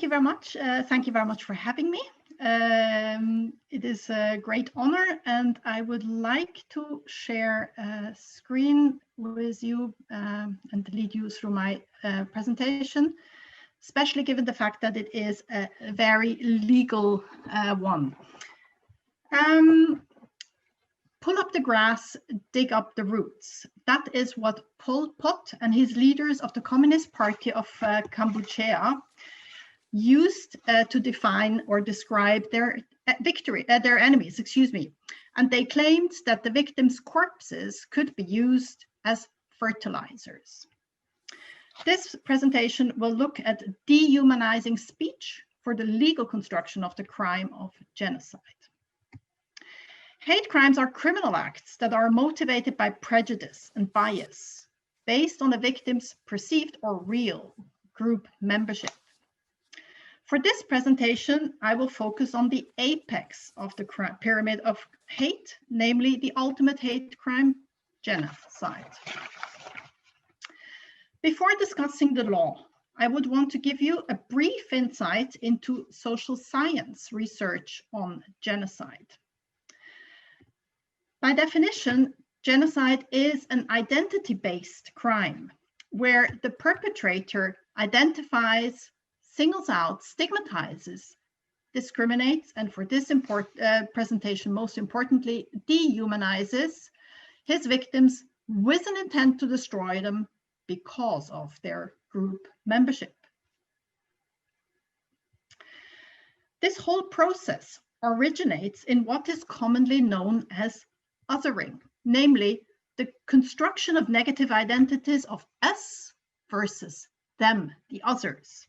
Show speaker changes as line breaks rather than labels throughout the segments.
you very much. Thank you very much for having me. It is a great honor, and I would like to share a screen with you and lead you through my presentation, especially given the fact that it is a very legal one. Pull up the grass, dig up the roots. That is what Pol Pot and his leaders of the Communist Party of Cambodia used to define or describe their enemies, and they claimed that the victims' corpses could be used as fertilizers. This presentation will look at dehumanizing speech for the legal construction of the crime of genocide. Hate crimes are criminal acts that are motivated by prejudice and bias based on the victim's perceived or real group membership. For this presentation, I will focus on the apex of the pyramid of hate, namely the ultimate hate crime, genocide. Before discussing the law, I would want to give you a brief insight into social science research on genocide. By definition, genocide is an identity-based crime where the perpetrator identifies, singles out, stigmatizes, discriminates, and for this presentation, most importantly, dehumanizes his victims with an intent to destroy them because of their group membership. This whole process originates in what is commonly known as othering, namely the construction of negative identities of us versus them, the others.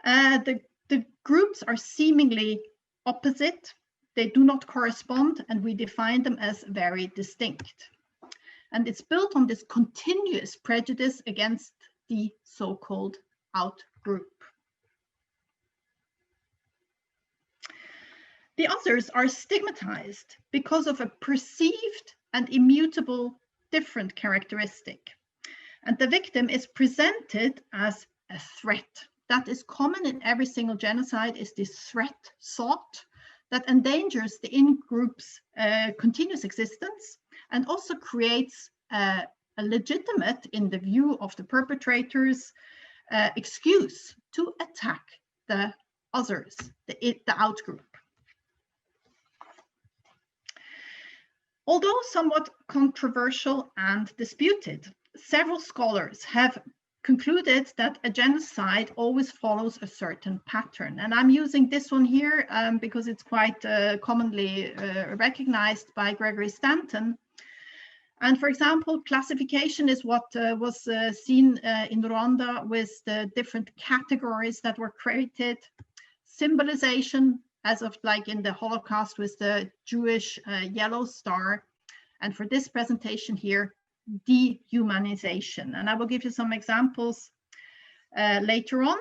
The groups are seemingly opposite, they do not correspond, and we define them as very distinct. And it's built on this continuous prejudice against the so-called out group. The others are stigmatized because of a perceived and immutable different characteristic. And the victim is presented as a threat. That is common in every single genocide, is this threat thought that endangers the in-group's continuous existence and also creates a legitimate, in the view of the perpetrators, excuse to attack the others, the out-group. Although somewhat controversial and disputed, several scholars have concluded that a genocide always follows a certain pattern. And I'm using this one here because it's quite commonly recognized by Gregory Stanton. And for example, classification is what was seen in Rwanda with the different categories that were created. Symbolization, as of like in the Holocaust with the Jewish yellow star. And for this presentation here, dehumanization. And I will give you some examples later on.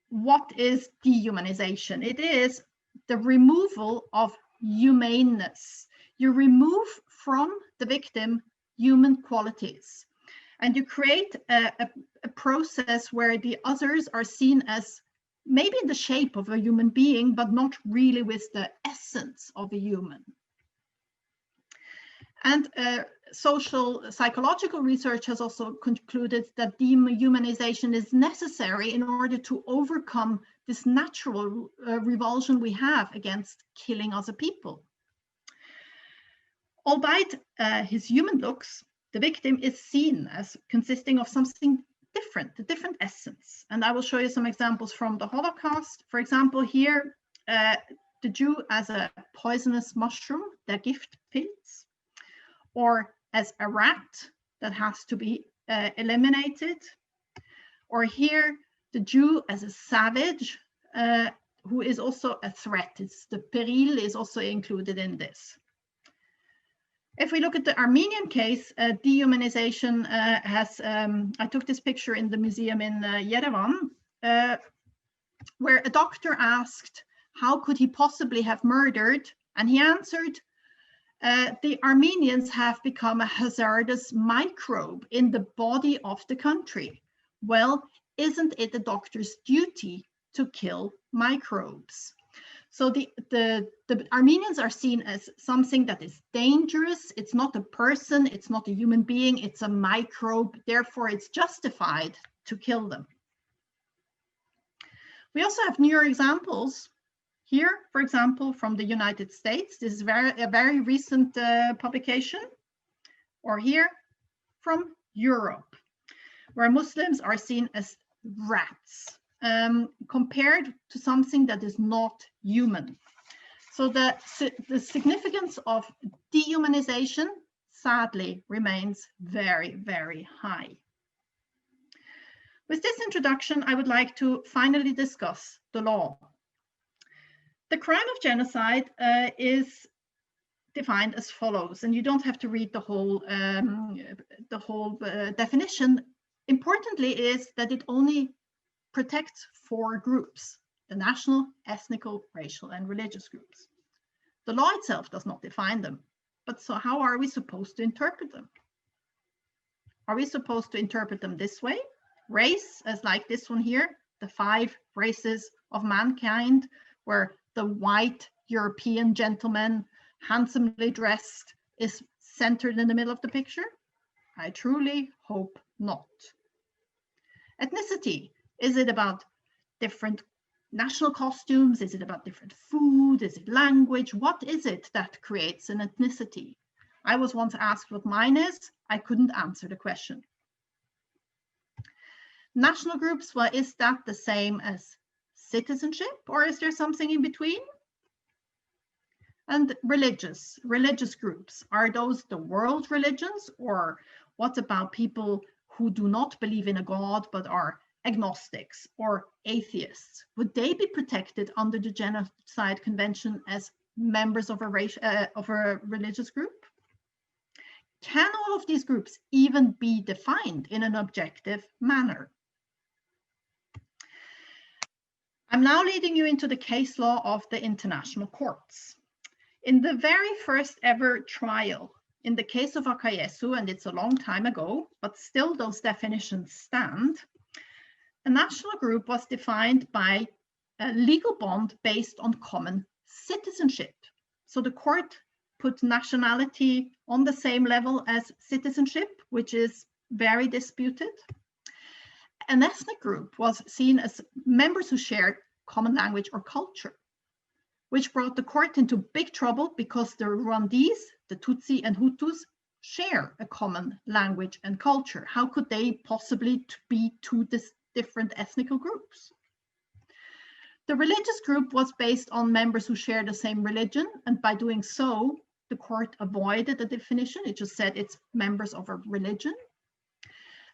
What is dehumanization? It is the removal of humaneness. You remove from the victim human qualities. And you create a process where the others are seen as maybe in the shape of a human being, but not really with the essence of a human. And social psychological research has also concluded that dehumanization is necessary in order to overcome this natural revulsion we have against killing other people. Albeit his human looks, the victim is seen as consisting of something different, a different essence. And I will show you some examples from the Holocaust. For example, here, the Jew as a poisonous mushroom, the gift pills, or as a rat that has to be eliminated. Or here, the Jew as a savage, who is also a threat. It's the peril is also included in this. If we look at the Armenian case, dehumanization has, I took this picture in the museum in Yerevan, where a doctor asked, how could he possibly have murdered? And he answered, the Armenians have become a hazardous microbe in the body of the country. Well, isn't it the doctor's duty to kill microbes? So the Armenians are seen as something that is dangerous. It's not a person, it's not a human being, it's a microbe. Therefore, it's justified to kill them. We also have newer examples. Here, for example, from the United States, this is a very recent publication, or here from Europe, where Muslims are seen as rats, compared to something that is not human. So the significance of dehumanization, sadly, remains very, very high. With this introduction, I would like to finally discuss the law. The crime of genocide is defined as follows, and you don't have to read the whole definition. Importantly is that it only protects 4 groups: the national, ethnical, racial, and religious groups. The law itself does not define them, but so how are we supposed to interpret them? Are we supposed to interpret them this way? Race, as like this one here, the 5 races of mankind, where the white European gentleman, handsomely dressed, is centered in the middle of the picture? I truly hope not. Ethnicity, is it about different national costumes? Is it about different food? Is it language? What is it that creates an ethnicity? I was once asked what mine is. I couldn't answer the question. National groups, well, is that the same as citizenship, or is there something in between? And religious groups, are those the world religions, or what about people who do not believe in a god but are agnostics or atheists? Would they be protected under the Genocide Convention as members of a religious group? Can all of these groups even be defined in an objective manner? I'm now leading you into the case law of the international courts. In the very first ever trial, in the case of Akayesu, and it's a long time ago, but still those definitions stand, a national group was defined by a legal bond based on common citizenship. So the court put nationality on the same level as citizenship, which is very disputed. An ethnic group was seen as members who shared common language or culture, which brought the court into big trouble because the Rwandese, the Tutsi and Hutus, share a common language and culture. How could they possibly be 2 different ethnic groups? The religious group was based on members who share the same religion, and by doing so, the court avoided the definition. It just said it's members of a religion.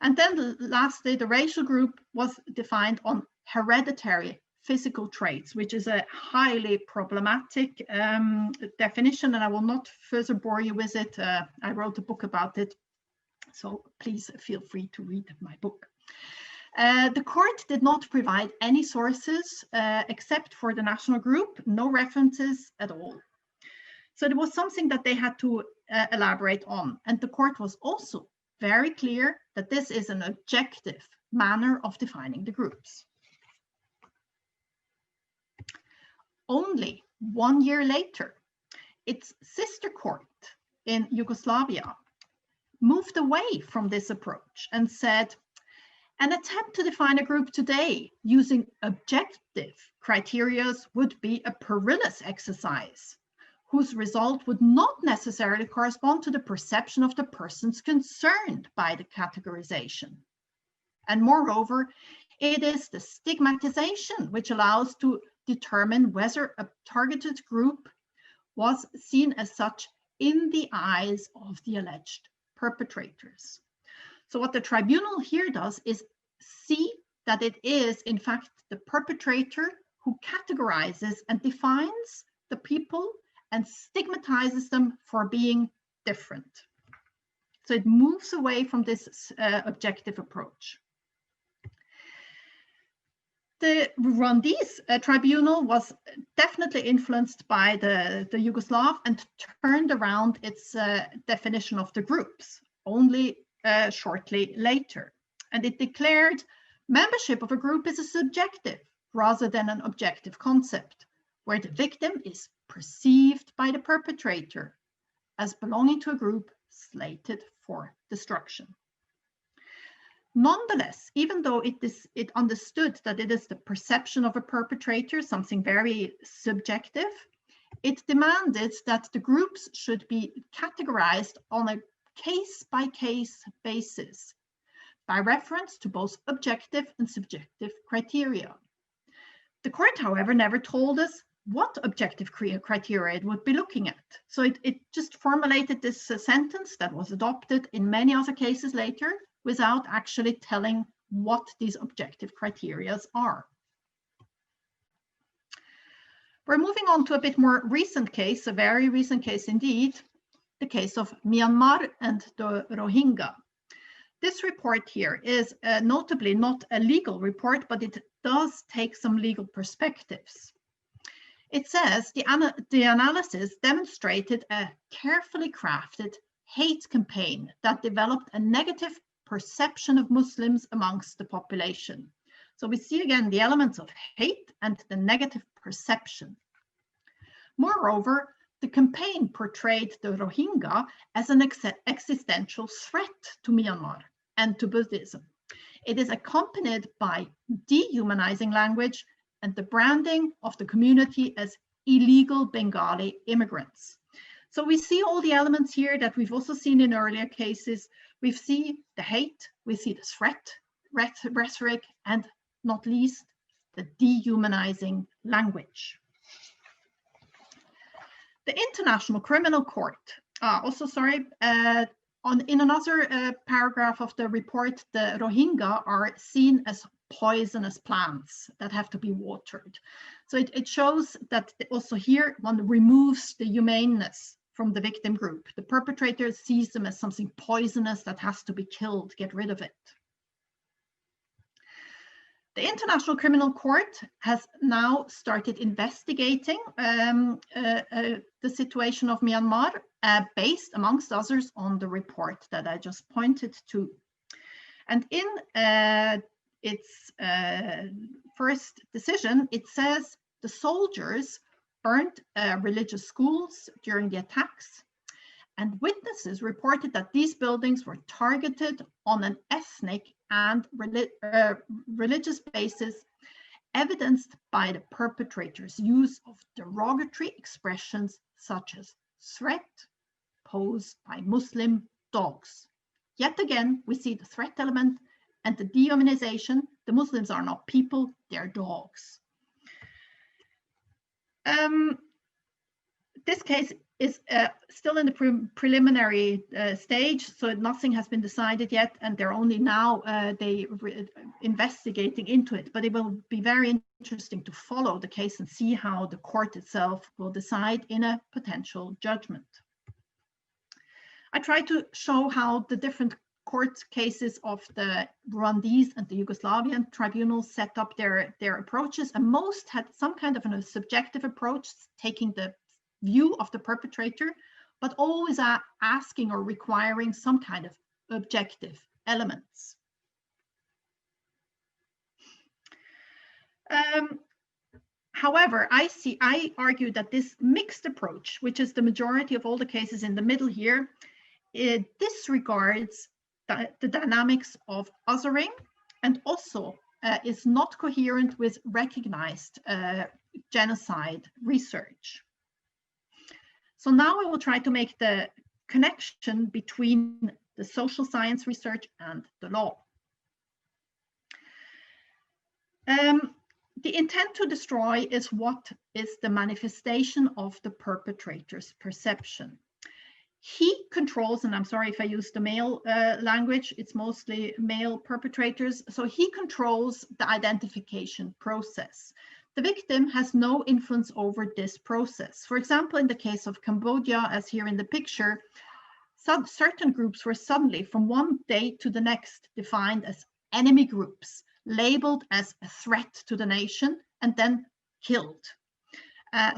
And then lastly, the racial group was defined on hereditary physical traits, which is a highly problematic definition, and I will not further bore you with it. I wrote a book about it, so please feel free to read my book. The court did not provide any sources except for the national group, no references at all. So it was something that they had to elaborate on, and the court was also very clear that this is an objective manner of defining the groups. Only 1 year later, its sister court in Yugoslavia moved away from this approach and said, an attempt to define a group today using objective criteria would be a perilous exercise, whose result would not necessarily correspond to the perception of the persons concerned by the categorization. And moreover, it is the stigmatization which allows to determine whether a targeted group was seen as such in the eyes of the alleged perpetrators. So what the tribunal here does is see that it is, in fact, the perpetrator who categorizes and defines the people and stigmatizes them for being different. So it moves away from this objective approach. The Rwandese tribunal was definitely influenced by the Yugoslav and turned around its definition of the groups only shortly later. And it declared Membership of a group is a subjective rather than an objective concept, where the victim is perceived by the perpetrator as belonging to a group slated for destruction. Nonetheless, even though it understood that it is the perception of a perpetrator, something very subjective, it demanded that the groups should be categorized on a case-by-case basis by reference to both objective and subjective criteria. The court, however, never told us what objective criteria it would be looking at. So it just formulated this sentence that was adopted in many other cases later without actually telling what these objective criteria are. We're moving on to a bit more recent case, a very recent case indeed, the case of Myanmar and the Rohingya. This report here is notably not a legal report, but it does take some legal perspectives. It says the analysis demonstrated a carefully crafted hate campaign that developed a negative perception of Muslims amongst the population. So we see again the elements of hate and the negative perception. Moreover, the campaign portrayed the Rohingya as an existential threat to Myanmar and to Buddhism. It is accompanied by dehumanizing language and the branding of the community as illegal Bengali immigrants. So we see all the elements here that we've also seen in earlier cases. We see the hate, we see the threat, rhetoric, and not least, the dehumanizing language. The International Criminal Court, in another paragraph of the report, the Rohingya are seen as poisonous plants that have to be watered. So it shows that also here one removes the humaneness from the victim group. The perpetrator sees them as something poisonous that has to be killed, get rid of it. The International Criminal Court has now started investigating the situation of Myanmar, based, amongst others, on the report that I just pointed to. And in its first decision, it says the soldiers burned religious schools during the attacks, and witnesses reported that these buildings were targeted on an ethnic and religious basis, evidenced by the perpetrators' use of derogatory expressions such as threat posed by Muslim dogs. Yet again, we see the threat element and the dehumanization. The Muslims are not people, they're dogs. This case is still in the preliminary stage, so nothing has been decided yet, and they're only now investigating into it. But it will be very interesting to follow the case and see how the court itself will decide in a potential judgment. I tried to show how the different court cases of the Rwandese and the Yugoslavian tribunals set up their approaches, and most had some kind of a subjective approach, taking the view of the perpetrator, but always asking or requiring some kind of objective elements. However, I argue that this mixed approach, which is the majority of all the cases in the middle here, it disregards the dynamics of othering, and also is not coherent with recognized genocide research. So now I will try to make the connection between the social science research and the law. The intent to destroy is what is the manifestation of the perpetrator's perception. He controls, and I'm sorry if I use the male language, it's mostly male perpetrators. So he controls the identification process. The victim has no influence over this process. For example, in the case of Cambodia, as here in the picture, certain groups were suddenly from one day to the next defined as enemy groups, labeled as a threat to the nation, and then killed.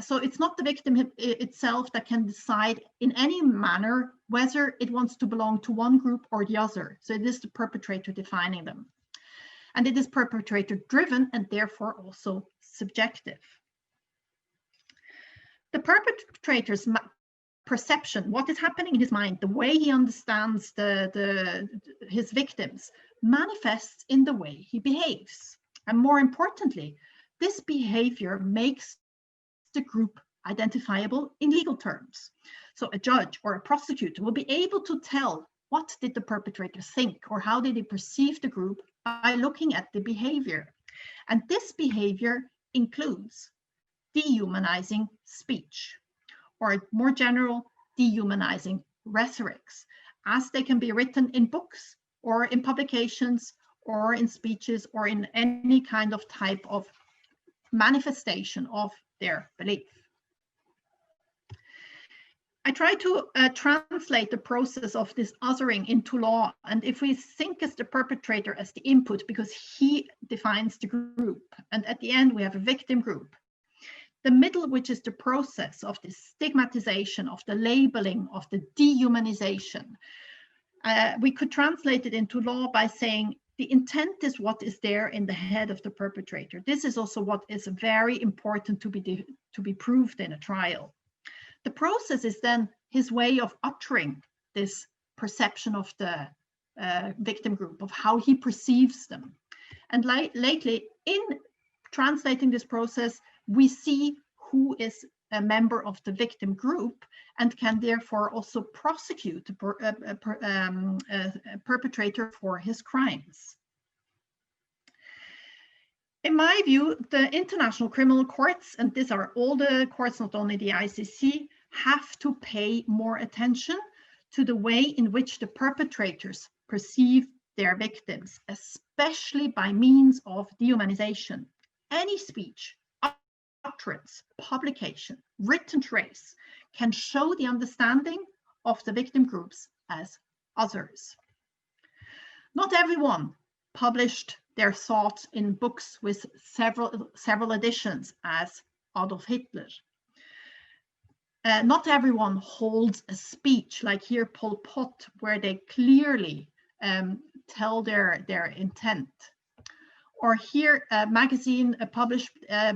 So it's not the victim itself that can decide in any manner whether it wants to belong to one group or the other. So it is the perpetrator defining them. and it is perpetrator-driven and therefore also subjective. The perpetrator's perception, what is happening in his mind, the way he understands his victims, manifests in the way he behaves. And more importantly, this behavior makes the group identifiable in legal terms. So a judge or a prosecutor will be able to tell what did the perpetrator think or how did he perceive the group by looking at the behavior. And this behavior includes dehumanizing speech, or more general, dehumanizing rhetorics, as they can be written in books or in publications or in speeches or in any kind of type of manifestation of their belief. I try to translate the process of this othering into law. And if we think as the perpetrator as the input, because he defines the group, and at the end we have a victim group, the middle, which is the process of the stigmatization, of the labeling, of the dehumanization, we could translate it into law by saying the intent is what is there in the head of the perpetrator. This is also what is very important to be proved in a trial. The process is then his way of uttering this perception of the victim group, of how he perceives them. And lately, in translating this process, we see who is a member of the victim group and can therefore also prosecute a perpetrator for his crimes. In my view, the international criminal courts, and these are all the courts, not only the ICC, have to pay more attention to the way in which the perpetrators perceive their victims, especially by means of dehumanization. Any speech, utterance, publication, written trace can show the understanding of the victim groups as others. Not everyone published their thoughts in books with several editions as Adolf Hitler. Not everyone holds a speech like here Pol Pot, where they clearly tell their intent. Or here a magazine published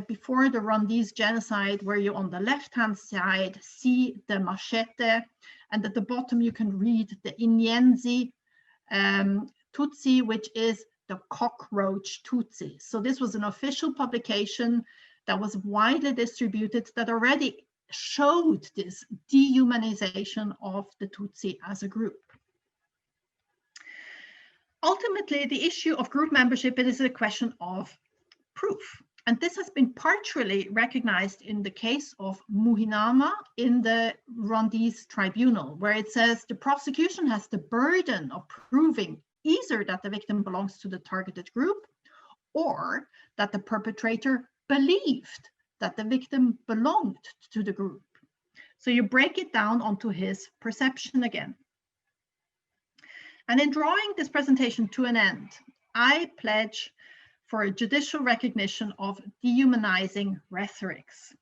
before the Rwandese genocide, where you on the left-hand side see the machete, and at the bottom you can read the Inyenzi Tutsi, which is the cockroach Tutsi. So this was an official publication that was widely distributed that already showed this dehumanization of the Tutsi as a group. Ultimately, the issue of group membership, it is a question of proof. And this has been partially recognized in the case of Muhinama in the Rwandese tribunal, where it says the prosecution has the burden of proving either that the victim belongs to the targeted group or that the perpetrator believed that the victim belonged to the group. So you break it down onto his perception again. And in drawing this presentation to an end, I pledge for a judicial recognition of dehumanizing rhetorics.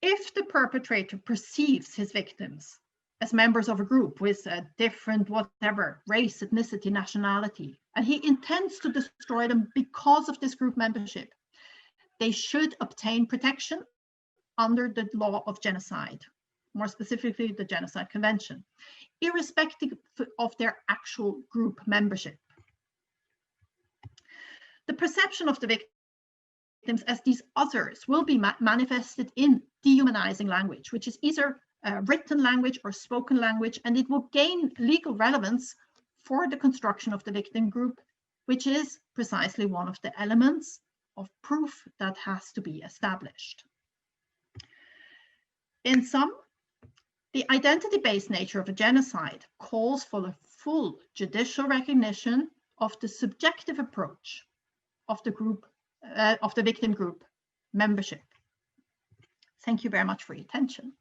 If the perpetrator perceives his victims as members of a group with a different whatever, race, ethnicity, nationality, and he intends to destroy them because of this group membership, they should obtain protection under the law of genocide, more specifically the Genocide Convention, irrespective of their actual group membership. The perception of the victims as these others will be manifested in dehumanizing language, which is either written language or spoken language, and it will gain legal relevance for the construction of the victim group, which is precisely one of the elements of proof that has to be established. In sum, the identity-based nature of a genocide calls for a full judicial recognition of the subjective approach of the group, of the victim group membership. Thank you very much for your attention.